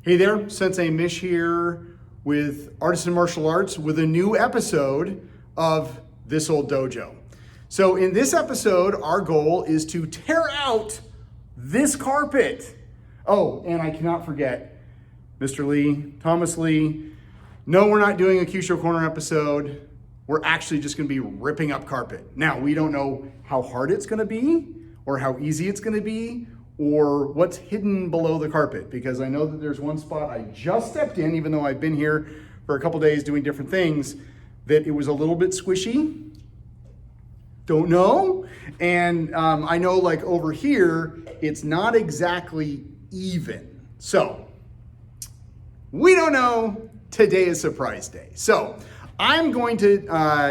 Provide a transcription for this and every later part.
Hey there, Sensei Mish here with Artisan Martial Arts with a new episode of This Old Dojo. So in this episode, our goal is to tear out this carpet. Oh, and I cannot forget Mr. Lee, Thomas Lee. No, we're not doing a Q-Show Corner episode. We're actually just gonna be ripping up carpet. Now, we don't know how hard it's gonna be or how easy it's gonna be or what's hidden below the carpet, because I know that there's one spot I just stepped in, even though I've been here for a couple days doing different things, that it was a little bit squishy. Don't know. And I know like over here, it's not exactly even. So we don't know. Today is surprise day. So I'm going to,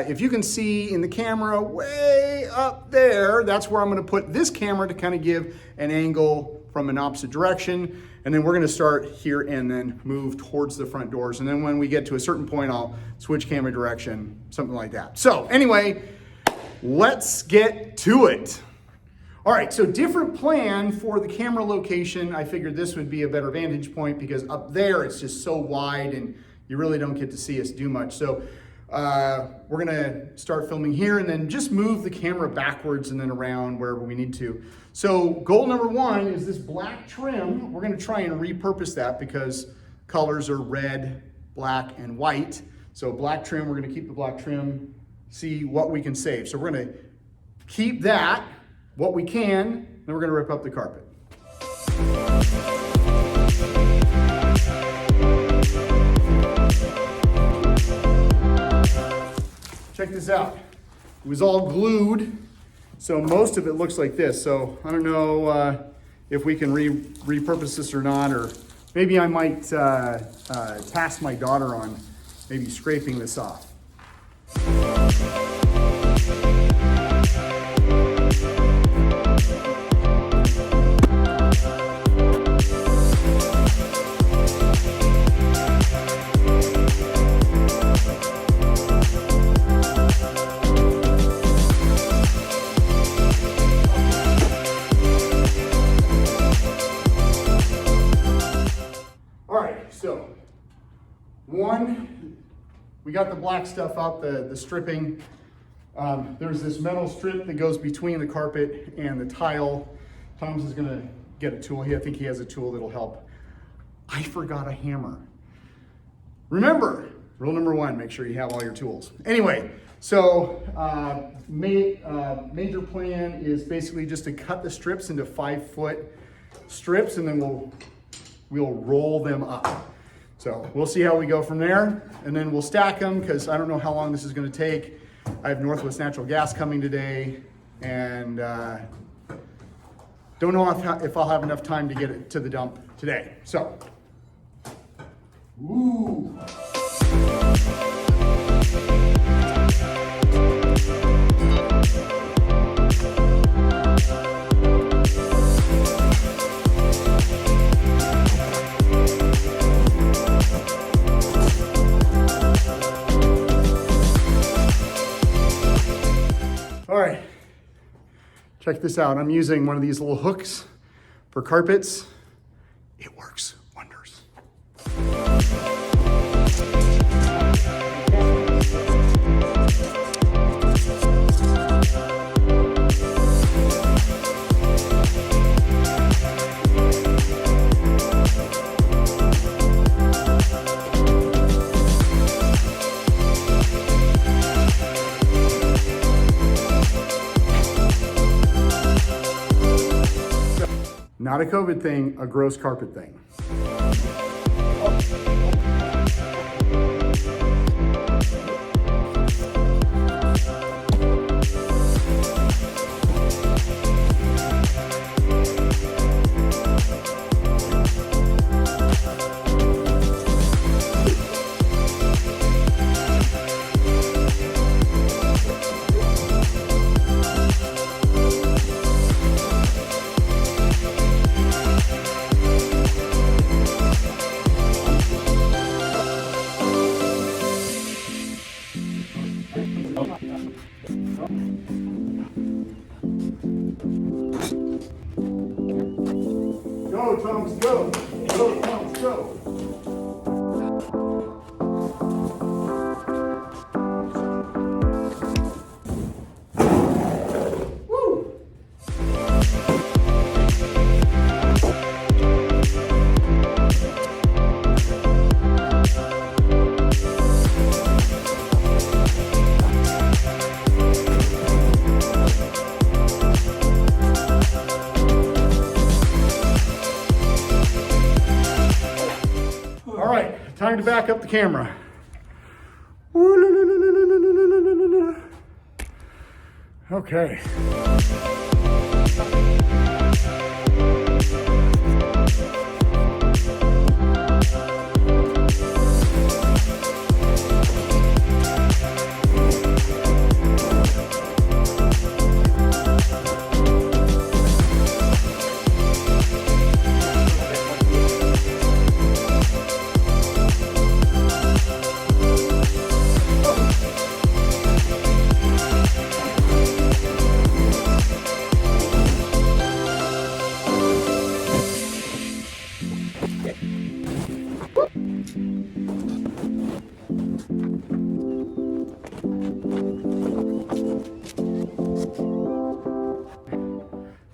if you can see in the camera way up there, that's where I'm going to put this camera to kind of give an angle from an opposite direction. And then we're going to start here and then move towards the front doors. And then when we get to a certain point, I'll switch camera direction, something like that. So anyway, let's get to it. All right, so different plan for the camera location. I figured this would be a better vantage point because up there it's just so wide and you really don't get to see us do much. So we're gonna start filming here and then just move the camera backwards and then around wherever we need to. So goal number one is this black trim. We're gonna try and repurpose that because colors are red, black, and white. So black trim, we're gonna keep the black trim, see what we can save. So we're gonna keep that, what we can, then we're gonna rip up the carpet. Check this out. It was all glued, so most of it looks like this. So I don't know if we can repurpose this or not, or maybe I might task my daughter on maybe scraping this off. So, one, we got the black stuff out, the stripping. There's this metal strip that goes between the carpet and the tile. Tom's is gonna get a tool. I think he has a tool that'll help. I forgot a hammer. Remember, rule number one, make sure you have all your tools. Anyway, so major plan is basically just to cut the strips into 5-foot strips and then we'll roll them up. So we'll see how we go from there, and then we'll stack them because I don't know how long this is going to take. I have Northwest Natural Gas coming today, and don't know if I'll have enough time to get it to the dump today. So, ooh. All right, check this out. I'm using one of these little hooks for carpets. It works wonders. Not a COVID thing, a gross carpet thing. So. Woo! All right, time to back up the camera. Okay.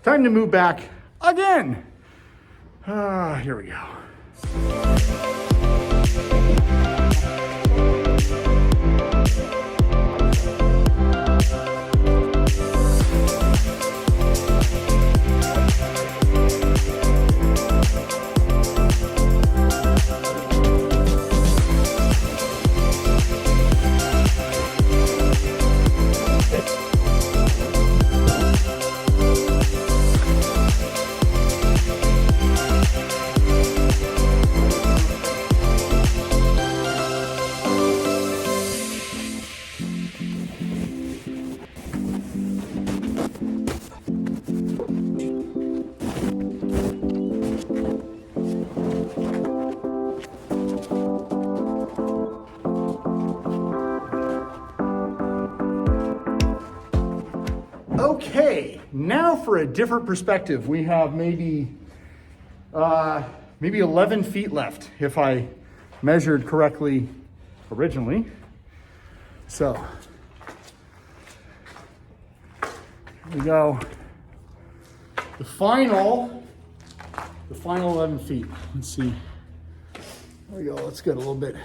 Time to move back again. Here we go. Okay, now for a different perspective. We have maybe 11 feet left if I measured correctly originally. So, here we go. The final 11 feet. Let's see. There we go. Let's get a little bit.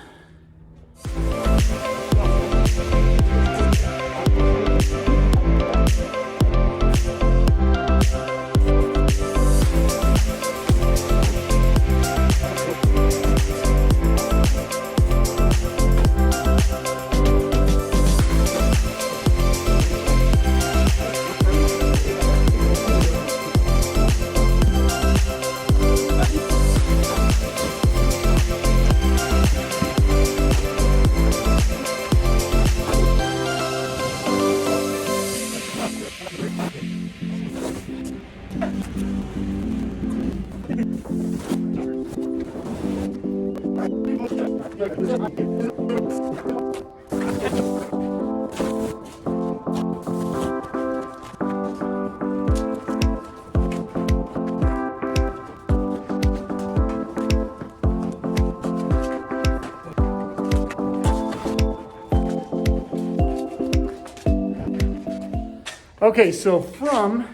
Okay, so from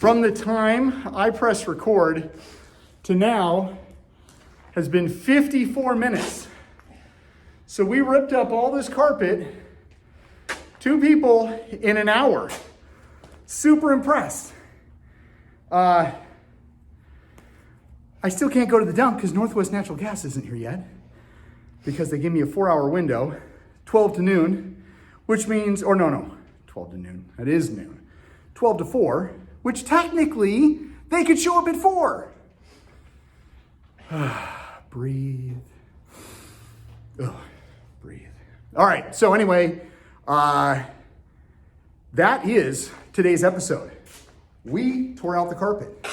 the time I press record to now has been 54 minutes. So we ripped up all this carpet, 2 people in an hour. Super impressed. I still can't go to the dump because Northwest Natural Gas isn't here yet because they give me a 4-hour window, 12 to noon, which means, or no, 12 to noon, that is noon. 12 to 4, which technically they could show up at 4. Breathe. Ugh, breathe. All right, so anyway, that is today's episode. We tore out the carpet.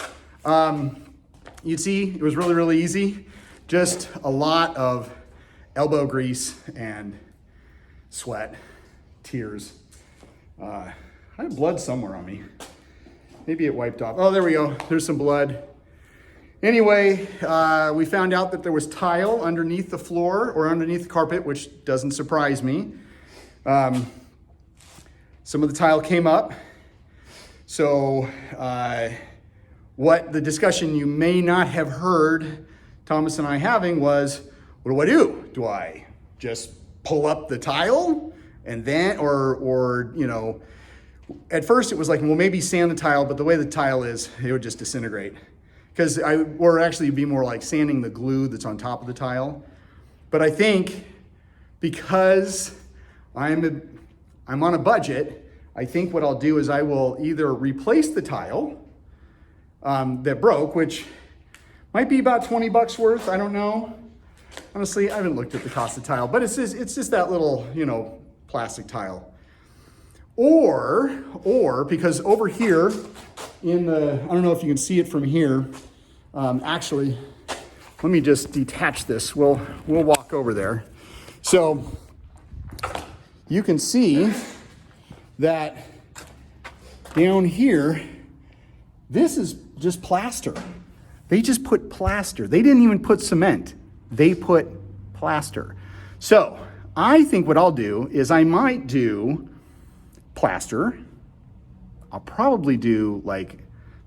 You'd see it was really, really easy. Just a lot of elbow grease and sweat, tears. I have blood somewhere on me. Maybe it wiped off. Oh, there we go. There's some blood. Anyway, we found out that there was tile underneath the floor or underneath the carpet, which doesn't surprise me. Some of the tile came up. So what the discussion you may not have heard Thomas and I having was, what do I do? Do I just pull up the tile and then, or you know, at first it was like, well, maybe sand the tile, but the way the tile is, it would just disintegrate. Because or actually it'd be more like sanding the glue that's on top of the tile. But I think because I'm on a budget, I think what I'll do is I will either replace the tile that broke, which might be about 20 bucks worth, I don't know. Honestly, I haven't looked at the cost of tile, but it's just that little, you know, plastic tile. Or because over here in the, I don't know if you can see it from here. Actually, let me just detach this. We'll walk over there. So you can see that down here, this is just plaster. They just put plaster. They didn't even put cement. They put plaster. So I think what I'll do is I might do plaster. I'll probably do like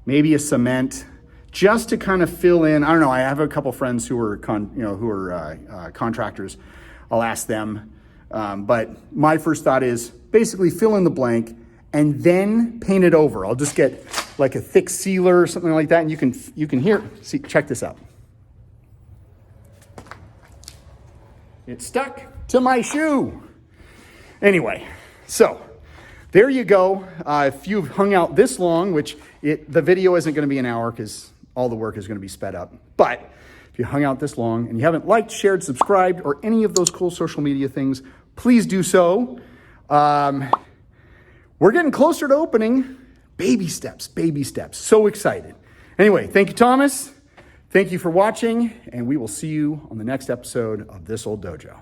maybe a cement just to kind of fill in. I don't know. I have a couple friends who are contractors. I'll ask them. But my first thought is basically fill in the blank and then paint it over. I'll just get like a thick sealer or something like that, and you can hear. See, check this out. It stuck to my shoe. Anyway, so there you go. If you've hung out this long, which the video isn't going to be an hour because all the work is going to be sped up. But if you hung out this long and you haven't liked, shared, subscribed, or any of those cool social media things, please do so. We're getting closer to opening. Baby steps, baby steps. So excited. Anyway, thank you, Thomas. Thank you for watching, and we will see you on the next episode of This Old Dojo.